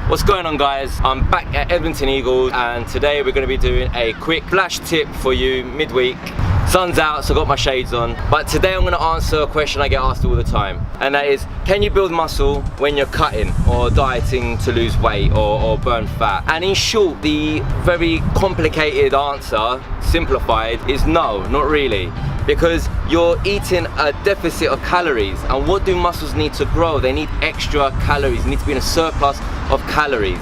What's going on, guys? I'm back at Evangelou and today we're going to be doing a quick flash tip for you midweek. Sun's out, so I got my shades on, but today I'm going to answer a question I get asked all the time, and that is, can you build muscle when you're cutting or dieting to lose weight or burn fat? And in short, the very complicated answer, simplified, is no, not really. Because you're eating a deficit of calories, and what do muscles need to grow? They need extra calories, they need to be in a surplus of calories.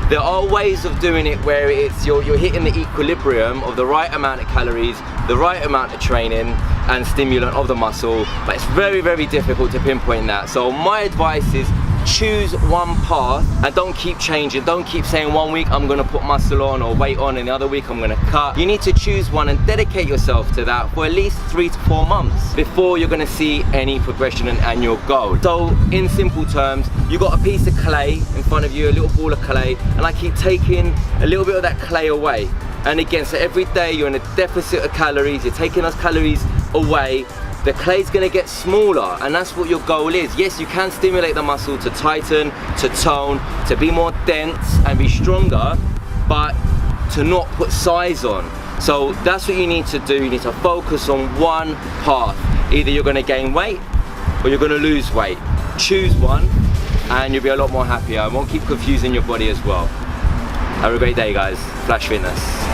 There are ways of doing it where you're hitting the equilibrium of the right amount of calories, the right amount of training and stimulant of the muscle, but it's very, very difficult to pinpoint that. So my advice is choose one path and don't keep changing. Don't keep saying 1 week I'm gonna put muscle on or weight on and the other week I'm gonna cut. You need to choose one and dedicate yourself to that for at least 3 to 4 months before you're gonna see any progression and your goal. So in simple terms, you got a piece of clay in front of you, a little ball of clay, and I keep taking a little bit of that clay away. And again, so every day you're in a deficit of calories, you're taking those calories away, the clay's gonna get smaller, and that's what your goal is. Yes, you can stimulate the muscle to tighten, to tone, to be more dense and be stronger, but to not put size on. So that's what you need to do. You need to focus on one path. Either you're gonna gain weight or you're gonna lose weight. Choose one and you'll be a lot more happier. It won't keep confusing your body as well. Have a great day, guys. Flash Fitness.